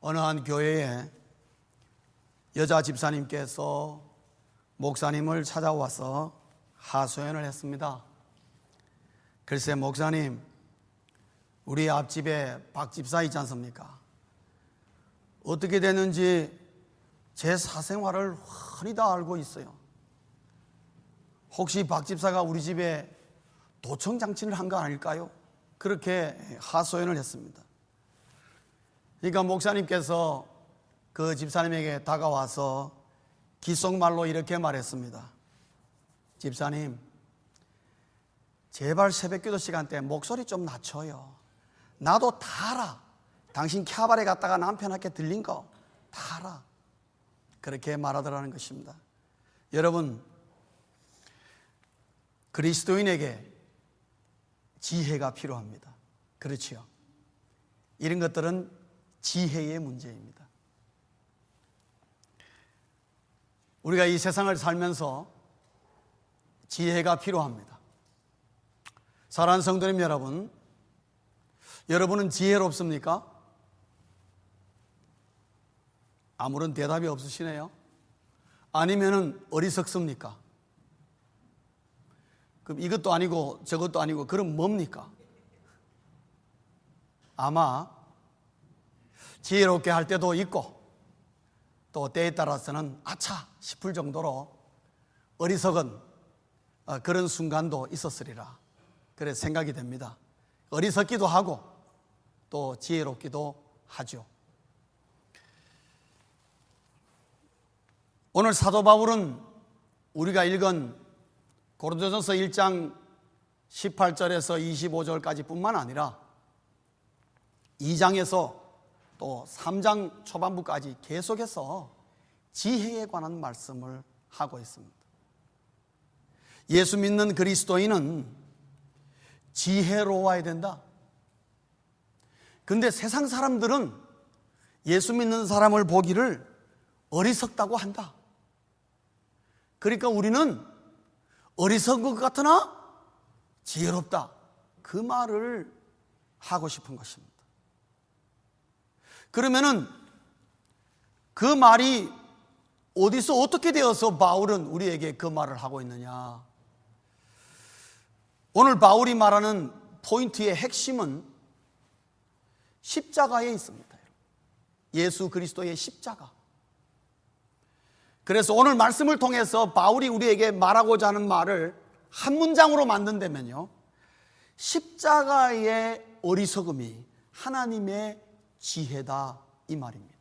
어느 한 교회에 여자 집사님께서 목사님을 찾아와서 하소연을 했습니다. 글쎄 목사님, 우리 앞집에 박 집사 있지 않습니까? 어떻게 됐는지 제 사생활을 훤히 다 알고 있어요. 혹시 박 집사가 우리 집에 도청장치를 한 거 아닐까요? 그렇게 하소연을 했습니다. 그러니까 목사님께서 그 집사님에게 다가와서 귓속말로 이렇게 말했습니다. 집사님, 제발 새벽기도 시간대 목소리 좀 낮춰요. 나도 다 알아. 당신 캬바레 갔다가 남편한테 들린 거 다 알아. 그렇게 말하더라는 것입니다. 여러분, 그리스도인에게 지혜가 필요합니다. 그렇지요? 이런 것들은 지혜의 문제입니다. 우리가 이 세상을 살면서 지혜가 필요합니다. 사랑하는 성도님 여러분, 여러분은 지혜롭습니까? 아무런 대답이 없으시네요. 아니면은 어리석습니까? 그럼 이것도 아니고 저것도 아니고 그럼 뭡니까? 아마 지혜롭게 할 때도 있고 또 때에 따라서는 아차 싶을 정도로 어리석은 그런 순간도 있었으리라, 그래 생각이 됩니다. 어리석기도 하고 또 지혜롭기도 하죠. 오늘 사도 바울은 우리가 읽은 고린도전서 1장 18절에서 25절까지 뿐만 아니라 2장에서 또 3장 초반부까지 계속해서 지혜에 관한 말씀을 하고 있습니다. 예수 믿는 그리스도인은 지혜로워야 된다. 근데 세상 사람들은 예수 믿는 사람을 보기를 어리석다고 한다. 그러니까 우리는 어리석은 것 같으나 지혜롭다, 그 말을 하고 싶은 것입니다. 그러면은 그 말이 어디서 어떻게 되어서 바울은 우리에게 그 말을 하고 있느냐? 오늘 바울이 말하는 포인트의 핵심은 십자가에 있습니다. 예수 그리스도의 십자가. 그래서 오늘 말씀을 통해서 바울이 우리에게 말하고자 하는 말을 한 문장으로 만든다면요, 십자가의 어리석음이 하나님의 지혜다, 이 말입니다.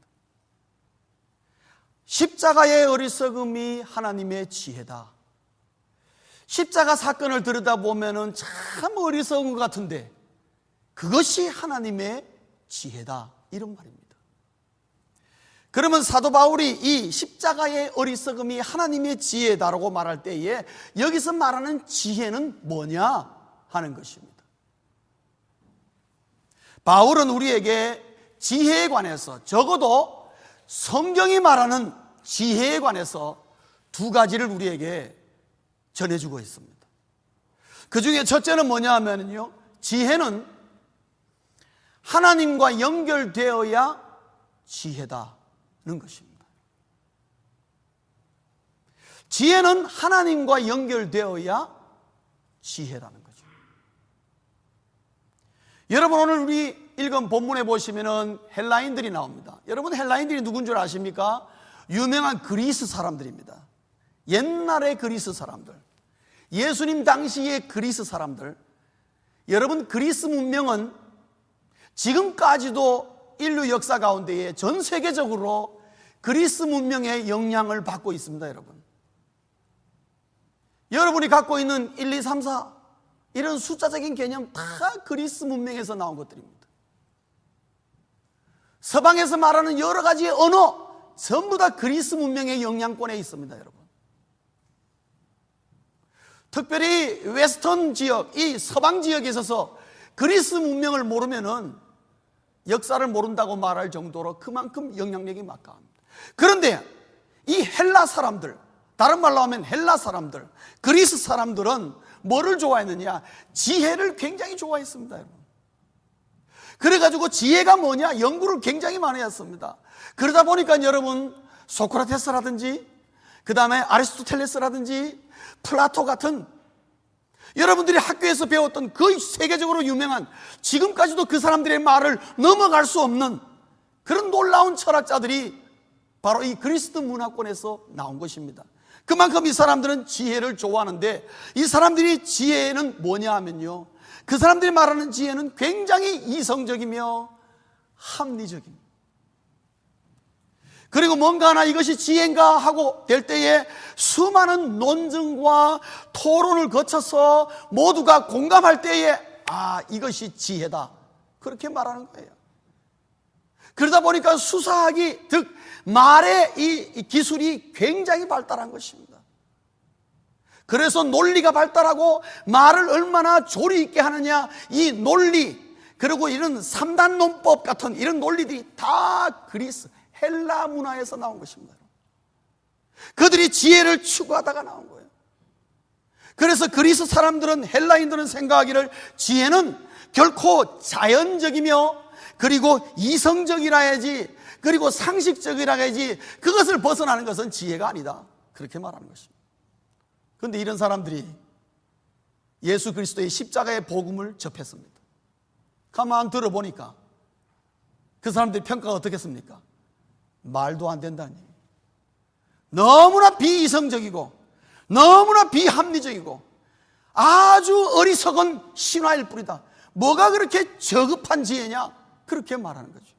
십자가의 어리석음이 하나님의 지혜다. 십자가 사건을 들여다보면 참 어리석은 것 같은데 그것이 하나님의 지혜다, 이런 말입니다. 그러면 사도 바울이 이 십자가의 어리석음이 하나님의 지혜다라고 말할 때에 여기서 말하는 지혜는 뭐냐 하는 것입니다. 바울은 우리에게 지혜에 관해서, 적어도 성경이 말하는 지혜에 관해서 두 가지를 우리에게 전해주고 있습니다. 그 중에 첫째는 뭐냐 하면요, 지혜는 하나님과 연결되어야 지혜다는 것입니다. 지혜는 하나님과 연결되어야 지혜라는 거죠. 여러분, 오늘 우리 읽은 본문에 보시면은 헬라인들이 나옵니다. 여러분, 헬라인들이 누군 줄 아십니까? 유명한 그리스 사람들입니다. 옛날의 그리스 사람들, 예수님 당시의 그리스 사람들. 여러분, 그리스 문명은 지금까지도 인류 역사 가운데에 전 세계적으로 그리스 문명의 영향을 받고 있습니다. 여러분이 갖고 있는 1, 2, 3, 4 이런 숫자적인 개념 다 그리스 문명에서 나온 것들입니다. 서방에서 말하는 여러 가지의 언어 전부 다 그리스 문명의 영향권에 있습니다. 여러분, 특별히 웨스턴 지역, 이 서방 지역에 있어서 그리스 문명을 모르면은 역사를 모른다고 말할 정도로 그만큼 영향력이 막강합니다. 그런데 이 헬라 사람들, 다른 말로 하면 헬라 사람들, 그리스 사람들은 뭐를 좋아했느냐? 지혜를 굉장히 좋아했습니다. 여러분. 그래가지고 지혜가 뭐냐? 연구를 굉장히 많이 했습니다. 그러다 보니까 여러분, 소크라테스라든지 그 다음에 아리스토텔레스라든지 플라토 같은 여러분들이 학교에서 배웠던 거의 세계적으로 유명한, 지금까지도 그 사람들의 말을 넘어갈 수 없는 그런 놀라운 철학자들이 바로 이 그리스 문화권에서 나온 것입니다. 그만큼 이 사람들은 지혜를 좋아하는데, 이 사람들이 지혜는 뭐냐 하면요, 그 사람들이 말하는 지혜는 굉장히 이성적이며 합리적입니다. 그리고 뭔가 하나 이것이 지혜인가 하고 될 때에 수많은 논증과 토론을 거쳐서 모두가 공감할 때에 이것이 지혜다, 그렇게 말하는 거예요. 그러다 보니까 수사학이, 즉 말의 이 기술이 굉장히 발달한 것입니다. 그래서 논리가 발달하고 말을 얼마나 조리 있게 하느냐, 이 논리, 그리고 이런 3단 논법 같은 이런 논리들이 다 그리스 헬라 문화에서 나온 것입니다. 그들이 지혜를 추구하다가 나온 거예요. 그래서 그리스 사람들은, 헬라인들은 생각하기를 지혜는 결코 자연적이며 그리고 이성적이라 해야지, 그리고 상식적이라 해야지, 그것을 벗어나는 것은 지혜가 아니다, 그렇게 말하는 것입니다. 그런데 이런 사람들이 예수 그리스도의 십자가의 복음을 접했습니다. 가만 들어보니까 그 사람들의 평가가 어떻겠습니까? 말도 안 된다는 얘기예요. 너무나 비이성적이고 너무나 비합리적이고 아주 어리석은 신화일 뿐이다. 뭐가 그렇게 저급한 지혜냐, 그렇게 말하는 거죠.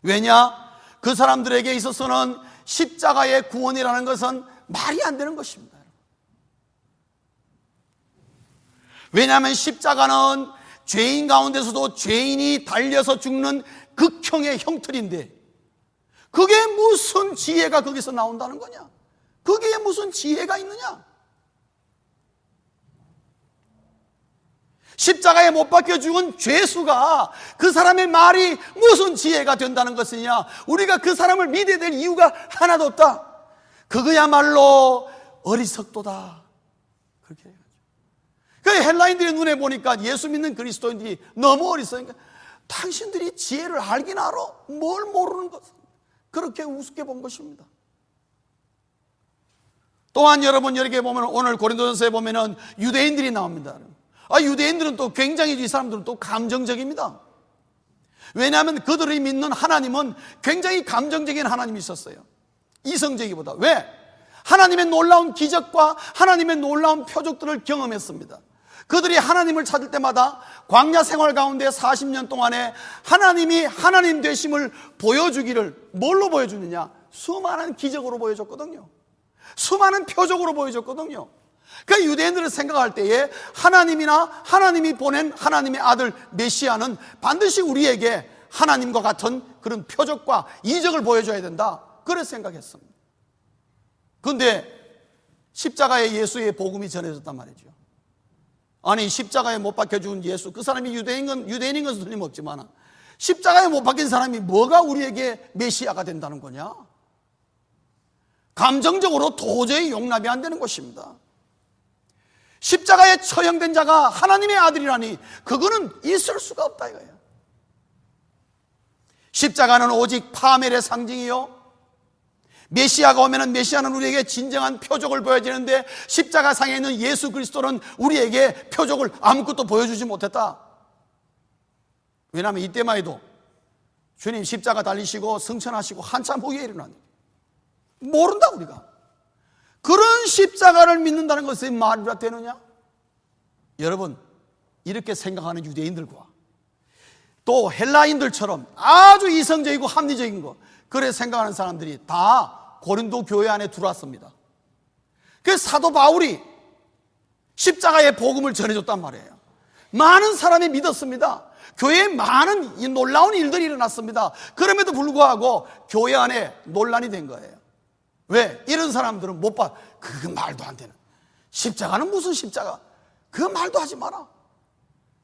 왜냐? 그 사람들에게 있어서는 십자가의 구원이라는 것은 말이 안 되는 것입니다. 왜냐하면 십자가는 죄인 가운데서도 죄인이 달려서 죽는 극형의 형틀인데, 그게 무슨 지혜가 거기서 나온다는 거냐? 거기에 무슨 지혜가 있느냐? 십자가에 못 박혀 죽은 죄수가 그 사람의 말이 무슨 지혜가 된다는 것이냐? 우리가 그 사람을 믿어야 될 이유가 하나도 없다. 그거야말로 어리석도다, 그렇게 해가지고. 그 헬라인들의 눈에 보니까 예수 믿는 그리스도인들이 너무 어리석으니까, 당신들이 지혜를 알긴 알아? 뭘 모르는 것은, 그렇게 우습게 본 것입니다. 또한 여러분, 여기 보면 오늘 고린도전서에 보면은 유대인들이 나옵니다. 유대인들은 또 굉장히, 이 사람들은 또 감정적입니다. 왜냐하면 그들이 믿는 하나님은 굉장히 감정적인 하나님이 있었어요, 이성적이보다. 왜? 하나님의 놀라운 기적과 하나님의 놀라운 표적들을 경험했습니다. 그들이 하나님을 찾을 때마다 광야 생활 가운데 40년 동안에 하나님이 하나님 되심을 보여주기를 뭘로 보여주느냐? 수많은 기적으로 보여줬거든요. 수많은 표적으로 보여줬거든요. 그 유대인들을 생각할 때에 하나님이나 하나님이 보낸 하나님의 아들 메시아는 반드시 우리에게 하나님과 같은 그런 표적과 이적을 보여줘야 된다, 그렇게 생각했습니다. 그런데 십자가에 예수의 복음이 전해졌단 말이죠. 아니, 십자가에 못 박혀 죽은 예수, 그 사람이 유대인인 것은 틀림없지만 십자가에 못 박힌 사람이 뭐가 우리에게 메시아가 된다는 거냐? 감정적으로 도저히 용납이 안 되는 것입니다. 십자가에 처형된 자가 하나님의 아들이라니, 그거는 있을 수가 없다 이거예요. 십자가는 오직 파멸의 상징이요, 메시아가 오면은 메시아는 우리에게 진정한 표적을 보여주는데, 십자가 상에 있는 예수 그리스도는 우리에게 표적을 아무것도 보여주지 못했다. 왜냐하면 이때만 해도 주님 십자가 달리시고 승천하시고 한참 후에 일어나는, 모른다 우리가. 그런 십자가를 믿는다는 것이 말이 되느냐? 여러분, 이렇게 생각하는 유대인들과 또 헬라인들처럼 아주 이성적이고 합리적인 거, 그래 생각하는 사람들이 다 고린도 교회 안에 들어왔습니다. 그래서 사도 바울이 십자가의 복음을 전해줬단 말이에요. 많은 사람이 믿었습니다. 교회에 많은 이 놀라운 일들이 일어났습니다. 그럼에도 불구하고 교회 안에 논란이 된 거예요. 왜? 이런 사람들은 못 봐. 그거 말도 안 되는, 십자가는 무슨 십자가, 그거 말도 하지 마라.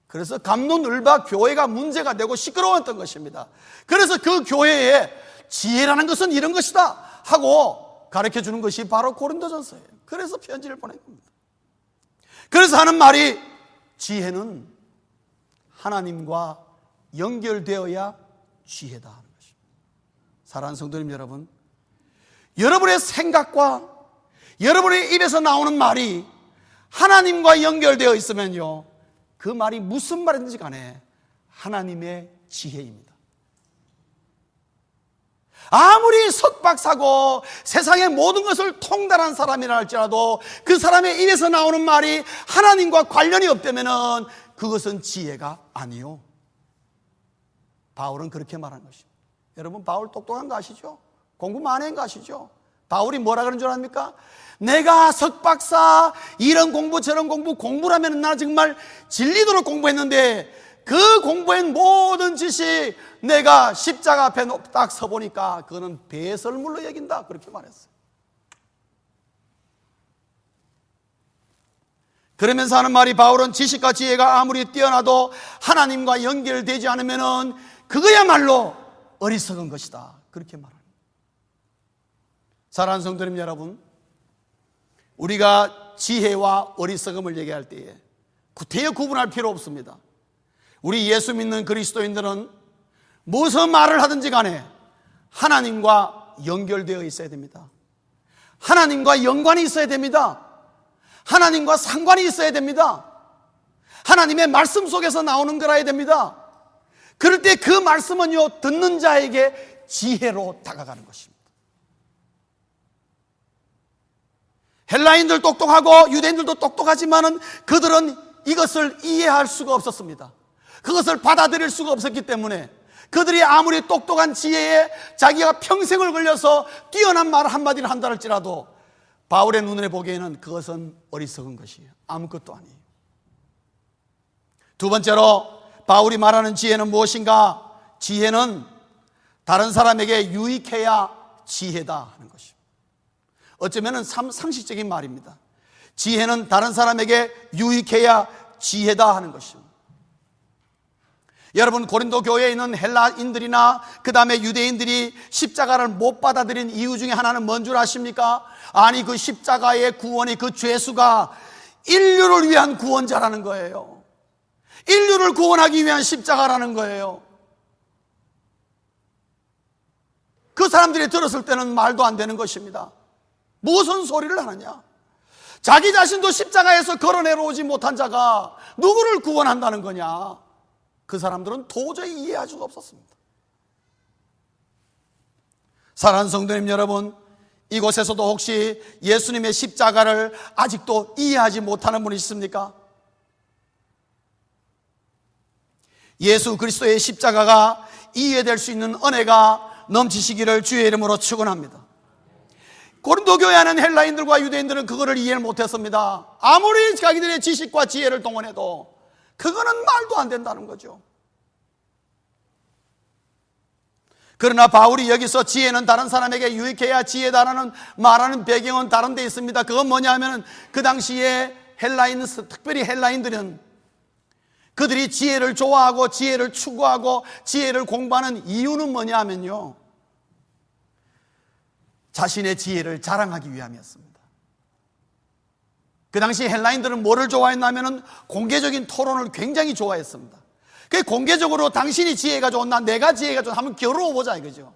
그래서 갑론을박 교회가 문제가 되고 시끄러웠던 것입니다. 그래서 그 교회에 지혜라는 것은 이런 것이다 하고 가르쳐 주는 것이 바로 고린도전서예요. 그래서 편지를 보낸 겁니다. 그래서 하는 말이, 지혜는 하나님과 연결되어야 지혜다 하는 것입니다. 사랑하는 성도님 여러분, 여러분의 생각과 여러분의 입에서 나오는 말이 하나님과 연결되어 있으면요, 그 말이 무슨 말인지 간에 하나님의 지혜입니다. 아무리 석박사고 세상의 모든 것을 통달한 사람이라 할지라도 그 사람의 입에서 나오는 말이 하나님과 관련이 없다면 그것은 지혜가 아니요. 바울은 그렇게 말한 것입니다. 여러분, 바울 똑똑한 거 아시죠? 공부 많이 한 거 아시죠? 바울이 뭐라 그런 줄 압니까? 내가 석박사 이런 공부 저런 공부라면 나 정말 질리도록 공부했는데 그 공부한 모든 지식 내가 십자가 앞에 딱 서보니까 그거는 배설물로 여긴다, 그렇게 말했어요. 그러면서 하는 말이, 바울은 지식과 지혜가 아무리 뛰어나도 하나님과 연결되지 않으면 그거야말로 어리석은 것이다, 그렇게 말합니다. 사랑하는 성도님 여러분, 우리가 지혜와 어리석음을 얘기할 때에 구태여 구분할 필요 없습니다. 우리 예수 믿는 그리스도인들은 무슨 말을 하든지 간에 하나님과 연결되어 있어야 됩니다. 하나님과 연관이 있어야 됩니다. 하나님과 상관이 있어야 됩니다. 하나님의 말씀 속에서 나오는 거라야 됩니다. 그럴 때 그 말씀은요, 듣는 자에게 지혜로 다가가는 것입니다. 헬라인들 똑똑하고 유대인들도 똑똑하지만은 그들은 이것을 이해할 수가 없었습니다. 그것을 받아들일 수가 없었기 때문에 그들이 아무리 똑똑한 지혜에 자기가 평생을 걸려서 뛰어난 말 한마디를 한다 할지라도 바울의 눈에 보기에는 그것은 어리석은 것이에요. 아무것도 아니에요. 두 번째로 바울이 말하는 지혜는 무엇인가? 지혜는 다른 사람에게 유익해야 지혜다 하는 것입니다. 어쩌면 상식적인 말입니다. 지혜는 다른 사람에게 유익해야 지혜다 하는 것입니다. 여러분, 고린도 교회에 있는 헬라인들이나 그 다음에 유대인들이 십자가를 못 받아들인 이유 중에 하나는 뭔 줄 아십니까? 아니, 그 십자가의 구원이, 그 죄수가 인류를 위한 구원자라는 거예요. 인류를 구원하기 위한 십자가라는 거예요. 그 사람들이 들었을 때는 말도 안 되는 것입니다. 무슨 소리를 하느냐? 자기 자신도 십자가에서 걸어내려오지 못한 자가 누구를 구원한다는 거냐? 그 사람들은 도저히 이해할 수가 없었습니다. 사랑하는 성도님 여러분, 이곳에서도 혹시 예수님의 십자가를 아직도 이해하지 못하는 분이 있습니까? 예수 그리스도의 십자가가 이해될 수 있는 은혜가 넘치시기를 주의 이름으로 축원합니다. 고린도 교회 안에 헬라인들과 유대인들은 그거를 이해를 못했습니다. 아무리 자기들의 지식과 지혜를 동원해도 그거는 말도 안 된다는 거죠. 그러나 바울이 여기서 지혜는 다른 사람에게 유익해야 지혜다라는 말하는 배경은 다른 데 있습니다. 그건 뭐냐면 그 당시에 특별히 헬라인들은 그들이 지혜를 좋아하고 지혜를 추구하고 지혜를 공부하는 이유는 뭐냐면요, 자신의 지혜를 자랑하기 위함이었습니다. 그 당시 헬라인들은 뭐를 좋아했냐면 공개적인 토론을 굉장히 좋아했습니다. 그 공개적으로 당신이 지혜가 좋나 내가 지혜가 좋나 한번 겨루어보자 이거죠.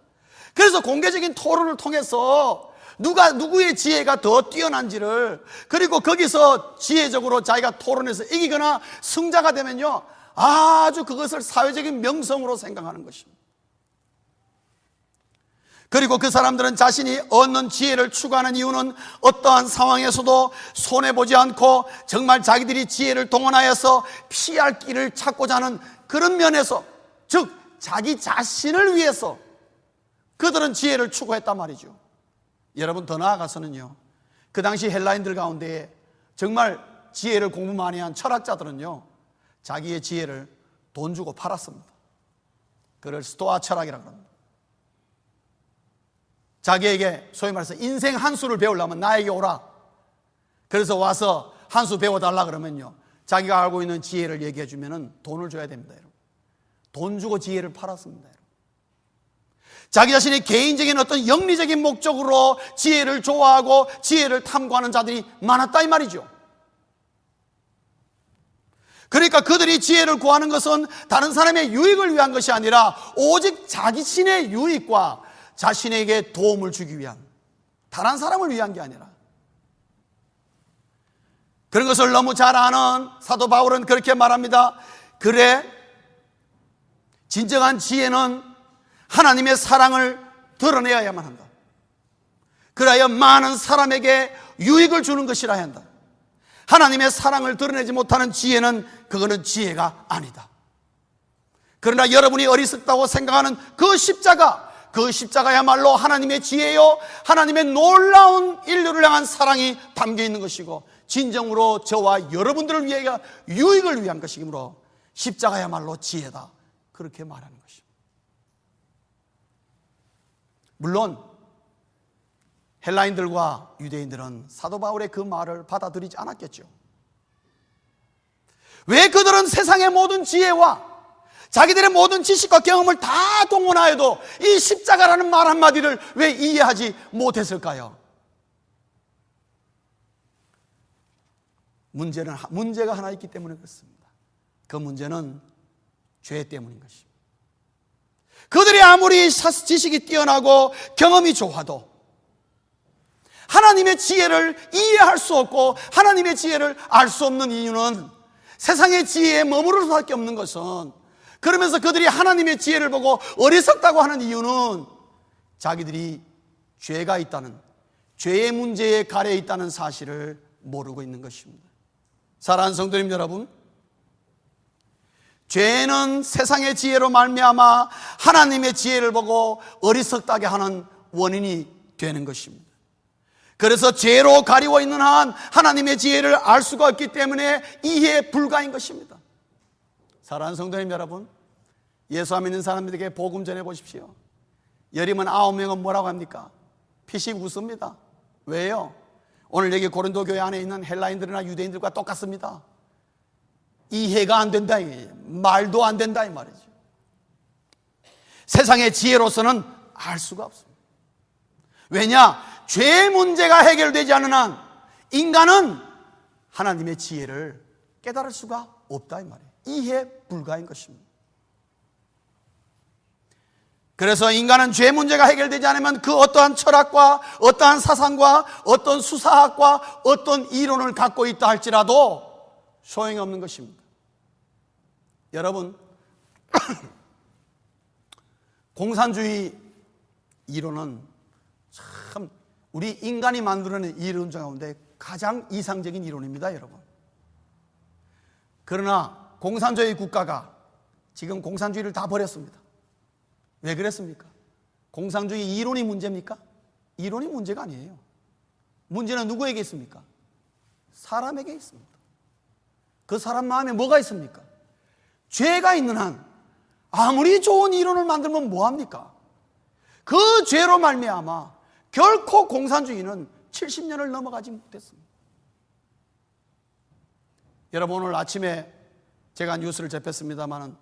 그래서 공개적인 토론을 통해서 누구의 지혜가 더 뛰어난지를, 그리고 거기서 지혜적으로 자기가 토론해서 이기거나 승자가 되면요, 아주 그것을 사회적인 명성으로 생각하는 것입니다. 그리고 그 사람들은 자신이 얻는 지혜를 추구하는 이유는 어떠한 상황에서도 손해보지 않고 정말 자기들이 지혜를 동원하여서 피할 길을 찾고자 하는 그런 면에서, 즉 자기 자신을 위해서 그들은 지혜를 추구했단 말이죠. 여러분, 더 나아가서는요, 그 당시 헬라인들 가운데 정말 지혜를 공부 많이 한 철학자들은요, 자기의 지혜를 돈 주고 팔았습니다. 그걸 스토아 철학이라고 합니다. 자기에게 소위 말해서 인생 한 수를 배우려면 나에게 오라. 그래서 와서 한 수 배워달라 그러면요, 자기가 알고 있는 지혜를 얘기해 주면은 돈을 줘야 됩니다. 여러분, 돈 주고 지혜를 팔았습니다. 여러분, 자기 자신의 개인적인 어떤 영리적인 목적으로 지혜를 좋아하고 지혜를 탐구하는 자들이 많았다 이 말이죠. 그러니까 그들이 지혜를 구하는 것은 다른 사람의 유익을 위한 것이 아니라 오직 자신의 유익과 자신에게 도움을 주기 위한, 다른 사람을 위한 게 아니라. 그런 것을 너무 잘 아는 사도 바울은 그렇게 말합니다. 그래, 진정한 지혜는 하나님의 사랑을 드러내야만 한다. 그래야 많은 사람에게 유익을 주는 것이라 한다. 하나님의 사랑을 드러내지 못하는 지혜는 그거는 지혜가 아니다. 그러나 여러분이 어리석다고 생각하는 그 십자가야말로 하나님의 지혜요, 하나님의 놀라운 인류를 향한 사랑이 담겨 있는 것이고, 진정으로 저와 여러분들을 위해 유익을 위한 것이므로 십자가야말로 지혜다, 그렇게 말하는 것입니다. 물론 헬라인들과 유대인들은 사도 바울의 그 말을 받아들이지 않았겠죠. 왜 그들은 세상의 모든 지혜와 자기들의 모든 지식과 경험을 다 동원하여도 이 십자가라는 말 한마디를 왜 이해하지 못했을까요? 문제가 하나 있기 때문에 그렇습니다. 그 문제는 죄 때문인 것입니다. 그들이 아무리 지식이 뛰어나고 경험이 좋아도 하나님의 지혜를 이해할 수 없고 하나님의 지혜를 알 수 없는 이유는, 세상의 지혜에 머무를 수밖에 없는 것은, 그러면서 그들이 하나님의 지혜를 보고 어리석다고 하는 이유는 자기들이 죄가 있다는, 죄의 문제에 가려 있다는 사실을 모르고 있는 것입니다. 사랑하는 성도님 여러분, 죄는 세상의 지혜로 말미암아 하나님의 지혜를 보고 어리석다게 하는 원인이 되는 것입니다. 그래서 죄로 가리워 있는 한 하나님의 지혜를 알 수가 없기 때문에 이해 불가인 것입니다. 사랑하는 성도님 여러분, 예수 안 믿는 사람들에게 복음 전해 보십시오. 여리면 9명은 뭐라고 합니까? 피식 웃습니다. 왜요? 오늘 여기 고린도 교회 안에 있는 헬라인들이나 유대인들과 똑같습니다. 이해가 안 된다, 말도 안 된다 이 말이죠. 세상의 지혜로서는 알 수가 없습니다. 왜냐? 죄의 문제가 해결되지 않는 한 인간은 하나님의 지혜를 깨달을 수가 없다 이 말이에요. 이해 불가인 것입니다. 그래서 인간은 죄 문제가 해결되지 않으면 그 어떠한 철학과 어떠한 사상과 어떤 수사학과 어떤 이론을 갖고 있다 할지라도 소용이 없는 것입니다. 여러분, 공산주의 이론은 참 우리 인간이 만들어낸 이론 가운데 가장 이상적인 이론입니다, 여러분. 그러나 공산주의 국가가 지금 공산주의를 다 버렸습니다. 왜 그랬습니까? 공산주의 이론이 문제입니까? 이론이 문제가 아니에요. 문제는 누구에게 있습니까? 사람에게 있습니다. 그 사람 마음에 뭐가 있습니까? 죄가 있는 한 아무리 좋은 이론을 만들면 뭐합니까? 그 죄로 말미암아 결코 공산주의는 70년을 넘어가지 못했습니다. 여러분, 오늘 아침에 제가 뉴스를 접했습니다마는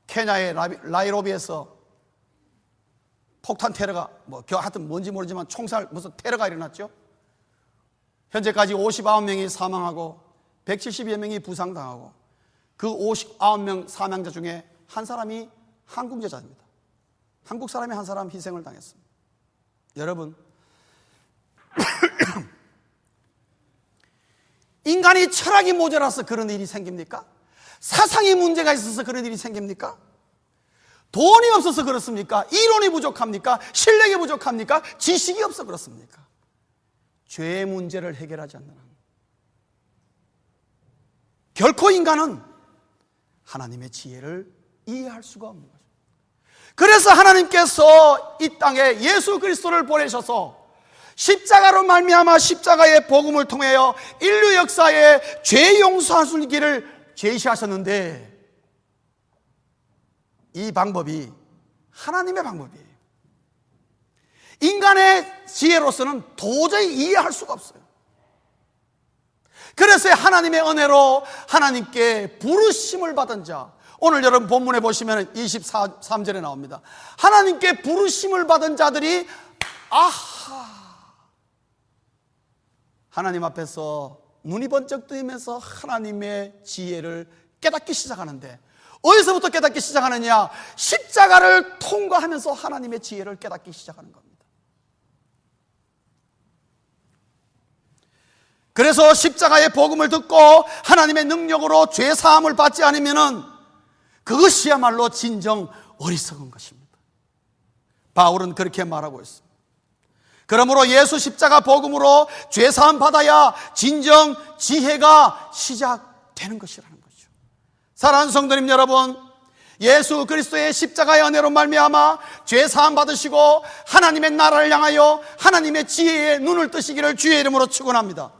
케냐의 나이로비에서 폭탄 테러가 하여튼 뭔지 모르지만 총살 무슨 테러가 일어났죠. 현재까지 59명이 사망하고 170여 명이 부상당하고 그 59명 사망자 중에 한 사람이 한국 여자입니다. 한국 사람이 한 사람 희생을 당했습니다. 여러분, 인간이 철학이 모자라서 그런 일이 생깁니까? 사상이 문제가 있어서 그런 일이 생깁니까? 돈이 없어서 그렇습니까? 이론이 부족합니까? 실력이 부족합니까? 지식이 없어 그렇습니까? 죄의 문제를 해결하지 않는 한 결코 인간은 하나님의 지혜를 이해할 수가 없는 거죠. 그래서 하나님께서 이 땅에 예수 그리스도를 보내셔서 십자가로 말미암아 십자가의 복음을 통하여 인류 역사에 죄 용서하실 길을 제시하셨는데, 이 방법이 하나님의 방법이에요. 인간의 지혜로서는 도저히 이해할 수가 없어요. 그래서 하나님의 은혜로 하나님께 부르심을 받은 자, 오늘 여러분 본문에 보시면 23절에 나옵니다. 하나님께 부르심을 받은 자들이 하나님 앞에서 눈이 번쩍 뜨이면서 하나님의 지혜를 깨닫기 시작하는데, 어디서부터 깨닫기 시작하느냐? 십자가를 통과하면서 하나님의 지혜를 깨닫기 시작하는 겁니다. 그래서 십자가의 복음을 듣고 하나님의 능력으로 죄 사함을 받지 않으면은 그것이야말로 진정 어리석은 것입니다. 바울은 그렇게 말하고 있습니다. 그러므로 예수 십자가 복음으로 죄 사함 받아야 진정 지혜가 시작되는 것이라는 거죠. 사랑하는 성도님 여러분, 예수 그리스도의 십자가의 은혜로 말미암아 죄 사함 받으시고 하나님의 나라를 향하여 하나님의 지혜의 눈을 뜨시기를 주의 이름으로 축원합니다.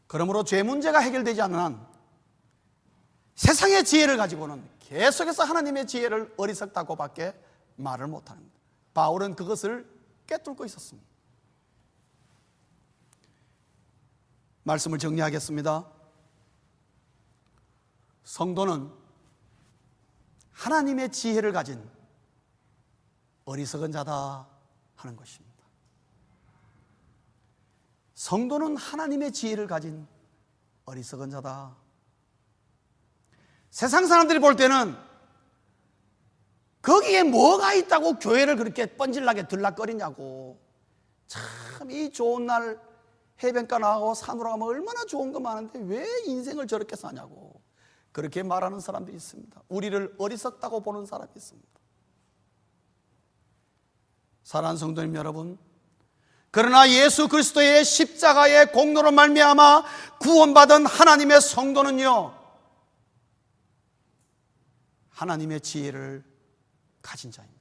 그러므로 죄 문제가 해결되지 않는 한 세상의 지혜를 가지고는 계속해서 하나님의 지혜를 어리석다고 밖에 말을 못합니다. 바울은 그것을 꿰뚫고 있었습니다. 말씀을 정리하겠습니다. 성도는 하나님의 지혜를 가진 어리석은 자다 하는 것입니다. 성도는 하나님의 지혜를 가진 어리석은 자다. 세상 사람들이 볼 때는 거기에 뭐가 있다고 교회를 그렇게 뻔질나게 들락거리냐고. 참 이 좋은 날 해변가 나가고 산으로 가면 얼마나 좋은 거 많은데 왜 인생을 저렇게 사냐고 그렇게 말하는 사람들이 있습니다. 우리를 어리석다고 보는 사람이 있습니다. 사랑하는 성도님 여러분, 그러나 예수 그리스도의 십자가의 공로로 말미암아 구원받은 하나님의 성도는요, 하나님의 지혜를 가진 자입니다.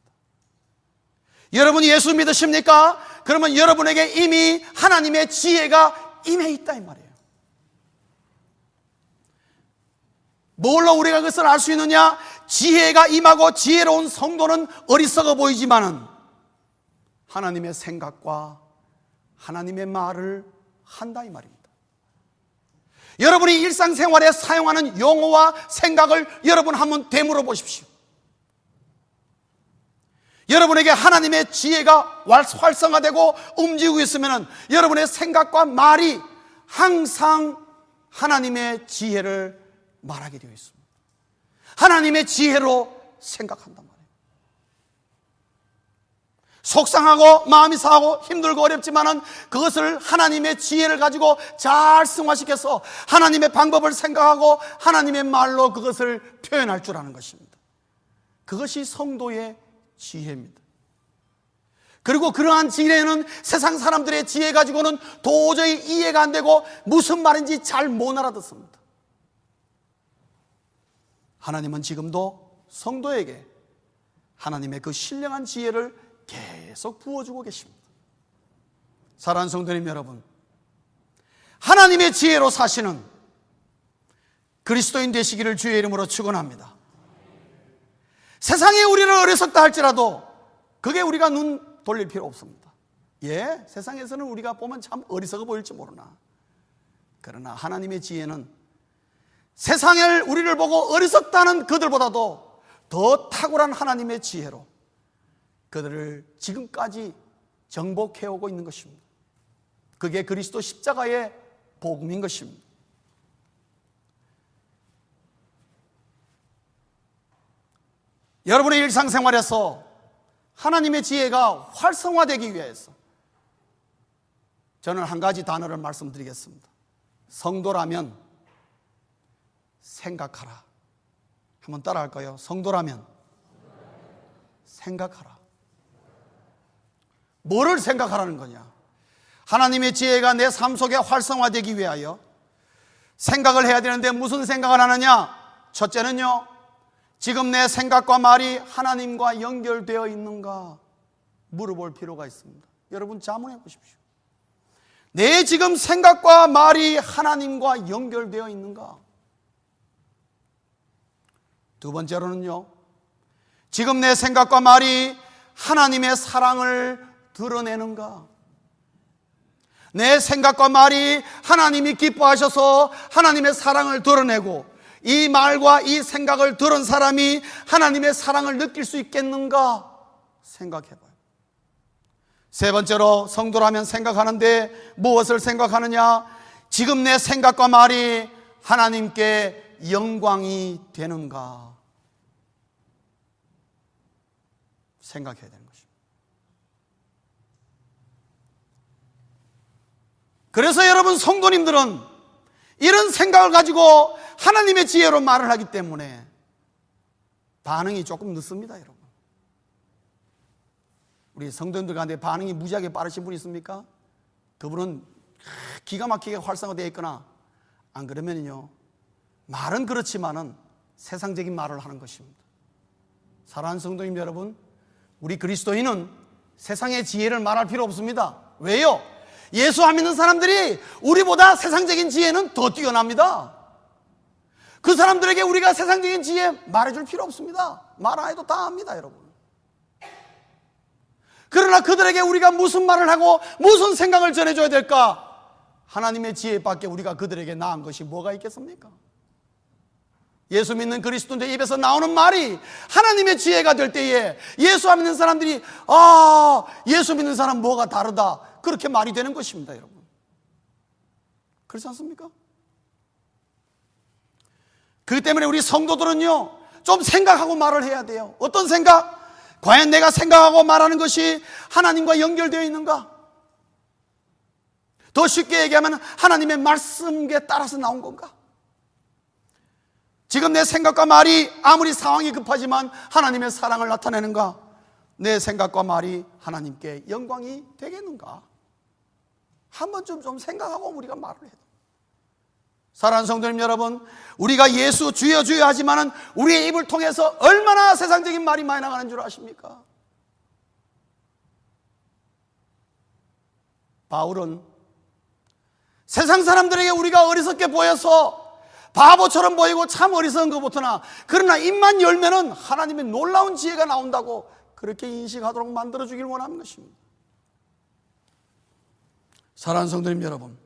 여러분이 예수 믿으십니까? 그러면 여러분에게 이미 하나님의 지혜가 임해 있다 이 말이에요. 뭘로 우리가 그것을 알 수 있느냐? 지혜가 임하고 지혜로운 성도는 어리석어 보이지만은 하나님의 생각과 하나님의 말을 한다 이 말입니다. 여러분이 일상생활에 사용하는 용어와 생각을 여러분 한번 되물어 보십시오. 여러분에게 하나님의 지혜가 활성화되고 움직이고 있으면 여러분의 생각과 말이 항상 하나님의 지혜를 말하게 되어 있습니다. 하나님의 지혜로 생각한단 말이에요. 속상하고 마음이 상하고 힘들고 어렵지만은 그것을 하나님의 지혜를 가지고 잘 승화시켜서 하나님의 방법을 생각하고 하나님의 말로 그것을 표현할 줄 아는 것입니다. 그것이 성도의 지혜입니다. 그리고 그러한 지혜는 세상 사람들의 지혜 가지고는 도저히 이해가 안 되고 무슨 말인지 잘 못 알아듣습니다. 하나님은 지금도 성도에게 하나님의 그 신령한 지혜를 계속 부어주고 계십니다. 사랑하는 성도님 여러분, 하나님의 지혜로 사시는 그리스도인 되시기를 주의 이름으로 축원합니다. 세상에 우리를 어리석다 할지라도 그게 우리가 눈 돌릴 필요 없습니다. 예, 세상에서는 우리가 보면 참 어리석어 보일지 모르나, 그러나 하나님의 지혜는 세상을 우리를 보고 어리석다는 그들보다도 더 탁월한 하나님의 지혜로 그들을 지금까지 정복해오고 있는 것입니다. 그게 그리스도 십자가의 복음인 것입니다. 여러분의 일상생활에서 하나님의 지혜가 활성화되기 위해서 저는 한 가지 단어를 말씀드리겠습니다. 성도라면 생각하라. 한번 따라할까요? 성도라면 생각하라. 뭐를 생각하라는 거냐? 하나님의 지혜가 내 삶 속에 활성화되기 위하여 생각을 해야 되는데 무슨 생각을 하느냐? 첫째는요, 지금 내 생각과 말이 하나님과 연결되어 있는가 물어볼 필요가 있습니다. 여러분 자문해 보십시오. 내 지금 생각과 말이 하나님과 연결되어 있는가? 두 번째로는요, 지금 내 생각과 말이 하나님의 사랑을 드러내는가? 내 생각과 말이 하나님이 기뻐하셔서 하나님의 사랑을 드러내고 이 말과 이 생각을 들은 사람이 하나님의 사랑을 느낄 수 있겠는가 생각해봐요. 세 번째로, 성도라면 생각하는데 무엇을 생각하느냐? 지금 내 생각과 말이 하나님께 영광이 되는가 생각해야 되는 것입니다. 그래서 여러분 성도님들은 이런 생각을 가지고 하나님의 지혜로 말을 하기 때문에 반응이 조금 늦습니다. 여러분, 우리 성도님들 가운데 반응이 무지하게 빠르신 분이 있습니까? 그분은 기가 막히게 활성화되어 있거나, 안 그러면요 말은 그렇지만은 세상적인 말을 하는 것입니다. 사랑하는 성도님 여러분, 우리 그리스도인은 세상의 지혜를 말할 필요 없습니다. 왜요? 예수 안 믿는 사람들이 우리보다 세상적인 지혜는 더 뛰어납니다. 그 사람들에게 우리가 세상적인 지혜 말해줄 필요 없습니다. 말 안 해도 다 압니다, 여러분. 그러나 그들에게 우리가 무슨 말을 하고 무슨 생각을 전해줘야 될까? 하나님의 지혜밖에 우리가 그들에게 나은 것이 뭐가 있겠습니까? 예수 믿는 그리스도인들 입에서 나오는 말이 하나님의 지혜가 될 때에 예수 안 믿는 사람들이 예수 믿는 사람 뭐가 다르다, 그렇게 말이 되는 것입니다, 여러분. 그렇지 않습니까? 그렇기 때문에 우리 성도들은요 좀 생각하고 말을 해야 돼요. 어떤 생각? 과연 내가 생각하고 말하는 것이 하나님과 연결되어 있는가? 더 쉽게 얘기하면 하나님의 말씀에 따라서 나온 건가? 지금 내 생각과 말이 아무리 상황이 급하지만 하나님의 사랑을 나타내는가? 내 생각과 말이 하나님께 영광이 되겠는가? 한 번쯤 좀 생각하고 우리가 말을 해야 돼요. 사랑하는 성도님 여러분, 우리가 예수 주여 주여 하지만은 우리의 입을 통해서 얼마나 세상적인 말이 많이 나가는 줄 아십니까? 바울은 세상 사람들에게 우리가 어리석게 보여서 바보처럼 보이고 참 어리석은 것부터나, 그러나 입만 열면은 하나님의 놀라운 지혜가 나온다고 그렇게 인식하도록 만들어주길 원하는 것입니다. 사랑하는 성도님 여러분,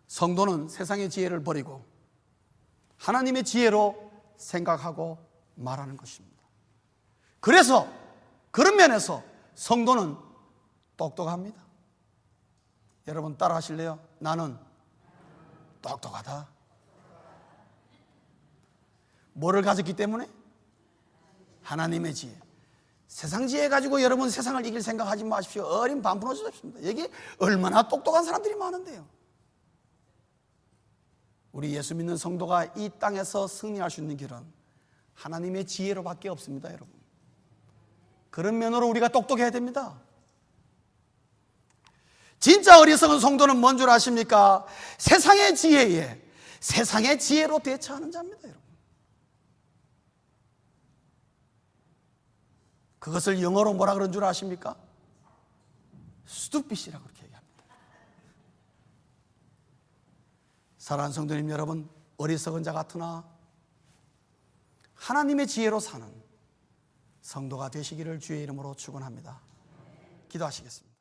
성도는 세상의 지혜를 버리고 하나님의 지혜로 생각하고 말하는 것입니다. 그래서 그런 면에서 성도는 똑똑합니다. 여러분 따라 하실래요? 나는 똑똑하다. 뭐를 가졌기 때문에? 하나님의 지혜. 세상 지혜 가지고 여러분 세상을 이길 생각하지 마십시오. 어린 반푼어지 없습니다. 여기 얼마나 똑똑한 사람들이 많은데요. 우리 예수 믿는 성도가 이 땅에서 승리할 수 있는 길은 하나님의 지혜로밖에 없습니다, 여러분. 그런 면으로 우리가 똑똑해야 됩니다. 진짜 어리석은 성도는 뭔 줄 아십니까? 세상의 지혜로 대처하는 자입니다, 여러분. 그것을 영어로 뭐라 그런 줄 아십니까? stupid이라고 그렇게 얘기합니다. 사랑하는 성도님 여러분, 어리석은 자 같으나 하나님의 지혜로 사는 성도가 되시기를 주의 이름으로 축원합니다. 기도하시겠습니다.